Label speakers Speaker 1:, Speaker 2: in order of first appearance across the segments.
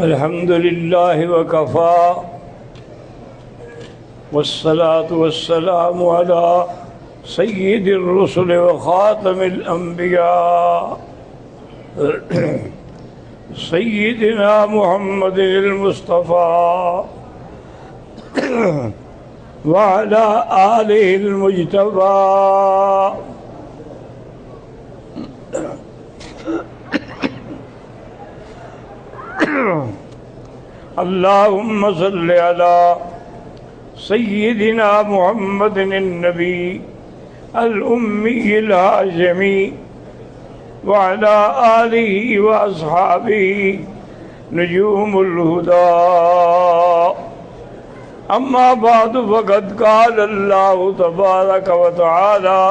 Speaker 1: الحمد لله وكفى والصلاة والسلام على سيد الرسل وخاتم الأنبياء سيدنا محمد المصطفى وعلى آله المجتبى اللهم صل على سيدنا محمد النبي الأمي الهاشمي وعلى آله وأصحابه نجوم الهدى. أما بعد فقد قال الله تبارك وتعالى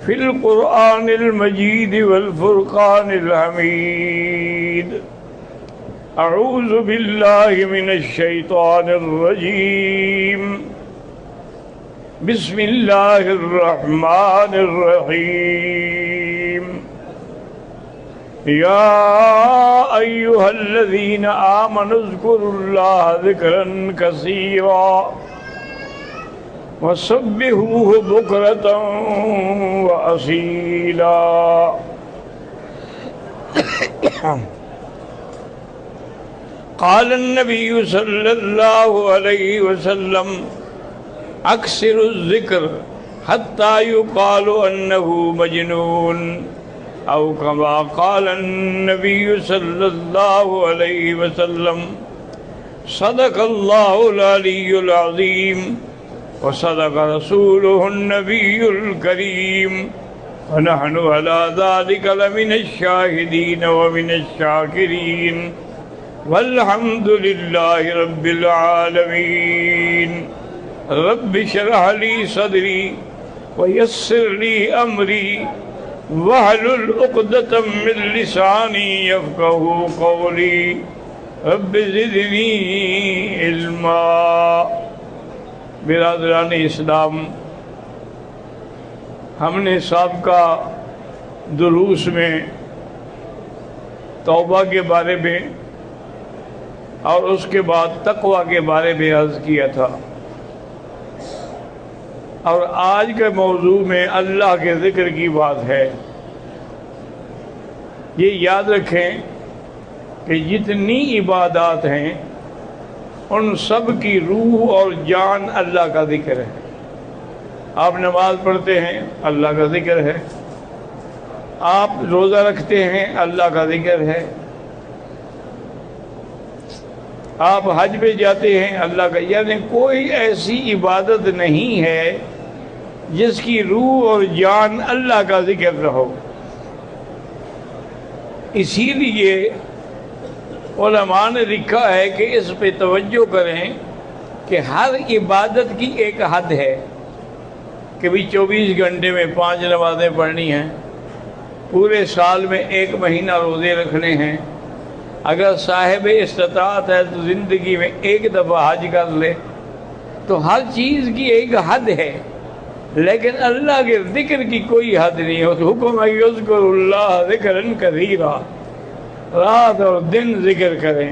Speaker 1: في القرآن المجيد والفرقان الحميد: أعوذ بالله من الشيطان الرجيم. بسم الله الرحمن الرحيم. يا أيها الذين آمنوا اذكروا الله ذكرا كثيرا وسبحوه بكرة وأصيلا. قال النبي صلى الله عليه وسلم: أكثر الذكر حتى يقال أنه مجنون، أو كما قال النبي صلى الله عليه وسلم: صدق الله العلي العظيم وصدق رسوله النبي الكريم، ونحن على ذلك لمن الشاهدين ومن الشاكرين، والحمد لله رب العالمين. رب اشرح لي صدري ويسر لي أمري واحلل عقدة من لساني يفقهوا قولي. رب زدني علما. برادران اسلام، ہم نے سابقہ دروس میں توبہ کے بارے میں اور اس کے بعد تقوی کے بارے میں عرض کیا تھا، اور آج کے موضوع میں اللہ کے ذکر کی بات ہے. یہ یاد رکھیں کہ جتنی عبادات ہیں ان سب کی روح اور جان اللہ کا ذکر ہے. آپ نماز پڑھتے ہیں، اللہ کا ذکر ہے. آپ روزہ رکھتے ہیں، اللہ کا ذکر ہے. آپ حج پہ جاتے ہیں، اللہ کا. یعنی کوئی ایسی عبادت نہیں ہے جس کی روح اور جان اللہ کا ذکر نہ ہو. اسی لیے علماء نے لکھا ہے کہ اس پہ توجہ کریں کہ ہر عبادت کی ایک حد ہے کہ بھی 24 گھنٹے میں 5 نمازیں پڑھنی ہیں، پورے سال میں 1 مہینہ روزے رکھنے ہیں. اگر صاحب استطاعت ہے تو زندگی میں 1 دفعہ حج کر لے. تو ہر چیز کی ایک حد ہے، لیکن اللہ کے ذکر کی کوئی حد نہیں ہے. تو حکم ہے یذکر اللہ ذکرا کثیرا، رات اور دن ذکر کریں.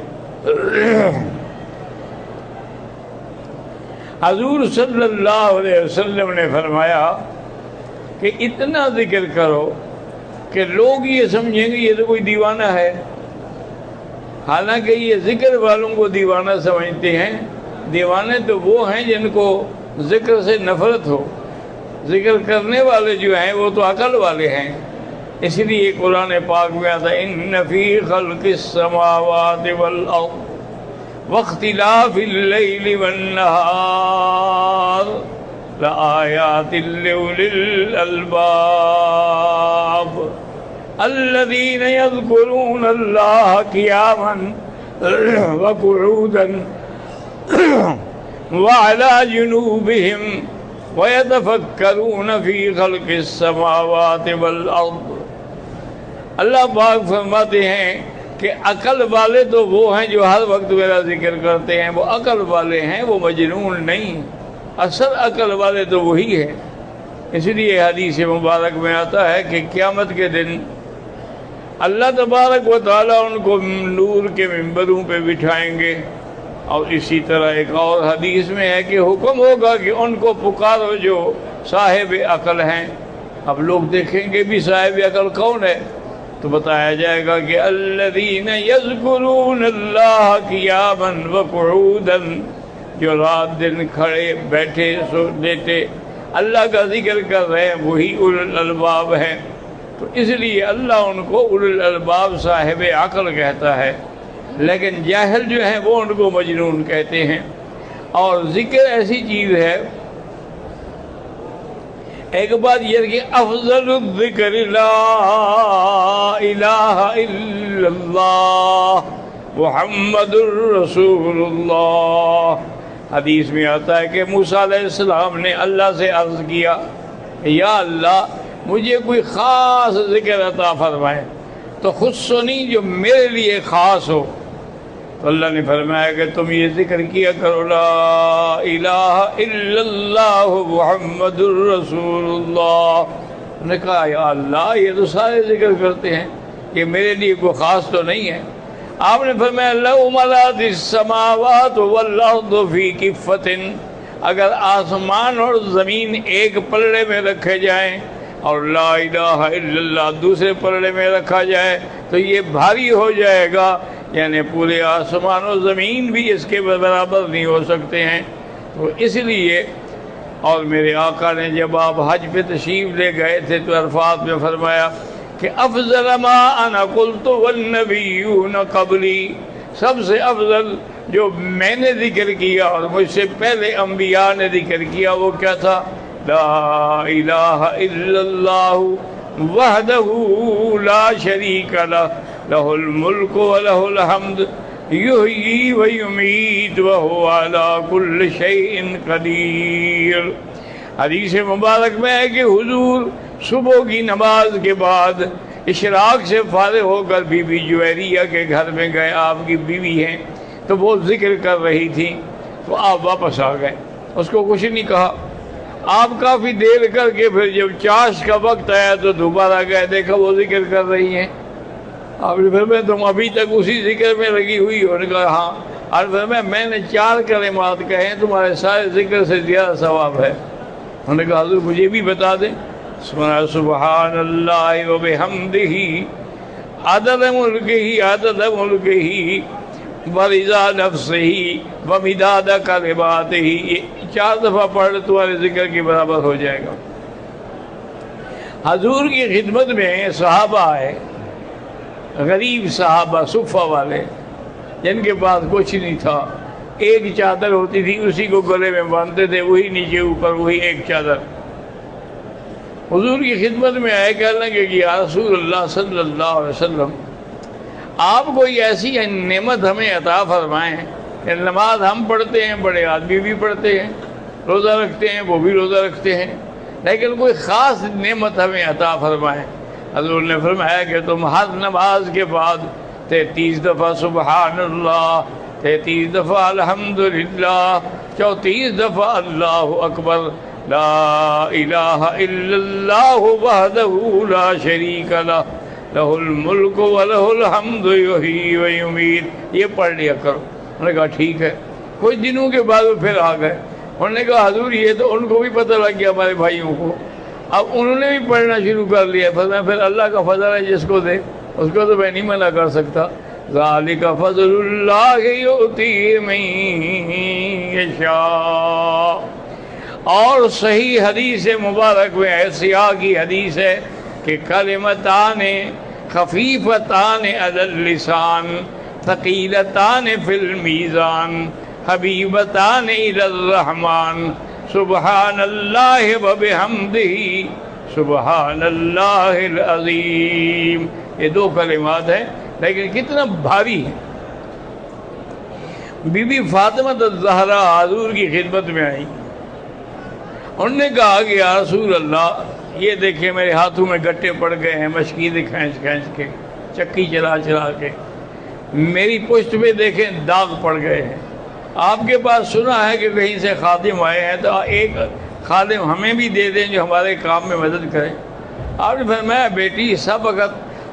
Speaker 1: حضور صلی اللہ علیہ وسلم نے فرمایا کہ اتنا ذکر کرو کہ لوگ یہ سمجھیں گے یہ تو کوئی دیوانہ ہے. حالانکہ یہ ذکر والوں کو دیوانہ سمجھتے ہیں. دیوانے تو وہ ہیں جن کو ذکر سے نفرت ہو. ذکر کرنے والے جو ہیں وہ تو عقل والے ہیں. اس لیے قرآن پاک میں آتا ہے: ان فی خلق السماوات والارض واختلاف اللیل والنہار لآیات لأولی الالباب الذین یذکرون اللہ قیاما وقعودا وعلی جنوبہم وَيَتَفَكَّرُونَ فِي خَلْقِ السَّمَاوَاتِ وَالْأَرْضِ. اللہ پاک فرماتے ہیں کہ عقل والے تو وہ ہیں جو ہر وقت میرا ذکر کرتے ہیں، وہ عقل والے ہیں، وہ مجنون نہیں. اصل عقل والے تو وہی ہے. اس لیے حدیث مبارک میں آتا ہے کہ قیامت کے دن اللہ تبارک و تعالیٰ ان کو نور کے ممبروں پہ بٹھائیں گے. اور اسی طرح ایک اور حدیث میں ہے کہ حکم ہوگا کہ ان کو پکارو جو صاحب عقل ہیں. اب لوگ دیکھیں گے بھی صاحب عقل کون ہے، تو بتایا جائے گا کہ الذین یذکرون اللہ قیاما وقعودا، جو رات دن کھڑے بیٹھے سو لیٹے اللہ کا ذکر کر رہے ہیں، وہی اولو الالباب ہیں. تو اس لیے اللہ ان کو اولو الالباب صاحب عقل کہتا ہے، لیکن جاہل جو ہیں وہ ان کو مجنون کہتے ہیں. اور ذکر ایسی چیز ہے، ایک بات یہ کہ افضل الذکر لا الہ الا اللہ محمد الرسول اللہ. حدیث میں آتا ہے کہ موسیٰ علیہ السلام نے اللہ سے عرض کیا، یا اللہ مجھے کوئی خاص ذکر عطا فرمائے تو خود سنی جو میرے لیے خاص ہو. تو اللہ نے فرمایا کہ تم یہ ذکر کیا کرو، لا الہ الا اللہ محمد الرسول اللہ. انہوں نے کہا یا اللہ یہ تو سارے ذکر کرتے ہیں، یہ میرے لیے کوئی خاص تو نہیں ہے. آپ نے فرمایا لو ملأت السماوات والارض فی کفۃ، اگر آسمان اور زمین ایک پلڑے میں رکھے جائیں اور لا الہ الا اللہ دوسرے پلڑے میں رکھا جائے تو یہ بھاری ہو جائے گا، یعنی پورے آسمان و زمین بھی اس کے برابر نہیں ہو سکتے ہیں. تو اس لیے، اور میرے آقا نے جب آپ حج پہ تشریف لے گئے تھے تو عرفات میں فرمایا کہ افضل ما انا قلت والنبیون قبلی، سب سے افضل جو میں نے ذکر کیا اور مجھ سے پہلے انبیاء نے ذکر کیا وہ کیا تھا؟ لا الہ الا اللہ وحدہ لا شریک لہ لہ الملک ولہ الحمد یحیی ویمیت وہو علی کل شیء قدیر. حدیث مبارک میں ہے کہ حضور صبح کی نماز کے بعد اشراق سے فارغ ہو کر بی بی جویریہ کے گھر میں گئے. آپ کی بیوی ہیں تو وہ ذکر کر رہی تھی، تو آپ واپس آ گئے، اس کو کچھ نہیں کہا. آپ کافی دیر کر کے پھر جب چاش کا وقت آیا تو دوبارہ گئے، دیکھا وہ ذکر کر رہی ہیں. آپ نے فرمایا تم ابھی تک اسی ذکر میں لگی ہوئی ہو؟ نے کہا ہاں. اور فرمایا میں نے 4 کلمات کہے ہیں، تمہارے سارے ذکر سے زیادہ ثواب ہے. انہوں نے کہا حضور مجھے بھی بتا دیں. سبحان اللہ وبحمدہ عدد ملکہ عدد ملکہ ورضا نفسہ ومداد کلماتہ. یہ 4 دفعہ پڑھ تمہارے ذکر کے برابر ہو جائے گا. حضور کی خدمت میں صحابہ آئے، غریب صحابہ صفہ والے جن کے پاس کچھ نہیں تھا. ایک چادر ہوتی تھی اسی کو گلے میں باندھتے تھے، وہی نیچے اوپر وہی ایک چادر. حضور کی خدمت میں آئے، کہنے لگے کہ یا رسول اللہ صلی اللہ علیہ وسلم آپ کوئی ایسی نعمت ہمیں عطا فرمائیں کہ نماز ہم پڑھتے ہیں، بڑے آدمی بھی پڑھتے ہیں، روزہ رکھتے ہیں وہ بھی روزہ رکھتے ہیں، لیکن کوئی خاص نعمت ہمیں عطا فرمائیں. حضور نے فرمایا کہ تم ہر نماز کے بعد 33 دفعہ سبحان اللہ، 33 دفعہ الحمدللہ، 34 دفعہ اللہ اکبر، لا الہ الا اللہ وحدہ لا شریک لہ لہ الملک ولہ الحمد یحیی ویمیت، یہ پڑھ لیا کرو. انہوں نے کہا ٹھیک ہے. کچھ دنوں کے بعد وہ پھر آ گئے. انہوں نے کہا حضور یہ تو ان کو بھی پتہ لگ گیا ہمارے بھائیوں کو، اب انہوں نے بھی پڑھنا شروع کر لیا. پھر اللہ کا فضل ہے، جس کو دے اس کو تو میں نہیں منع کر سکتا. ذالک فضل اللہ یؤتیہ من یشاء. اور صحیح حدیث مبارک میں ایسی کی حدیث ہے کہ کلمتان خفیفتان علی اللسان ثقیلتان فی المیزان حبیبتان الی الرحمن سبحان اللہ وبحمدہ سبحان اللہ العظیم. یہ 2 کلمات ہیں لیکن کتنا بھاری ہے. بی بی فاطمہ الزہرا حضور کی خدمت میں آئی. انہوں نے کہا کہ یا رسول اللہ یہ دیکھیں میرے ہاتھوں میں گٹے پڑ گئے ہیں، مشکیزیں کھینچ کھینچ کے، چکی چلا چلا کے. میری پشت پہ دیکھیں داغ پڑ گئے ہیں. آپ کے پاس سنا ہے کہ کہیں سے خادم آئے ہیں تو ایک خادم ہمیں بھی دے دیں جو ہمارے کام میں مدد کرے. آپ نے فرمایا بیٹی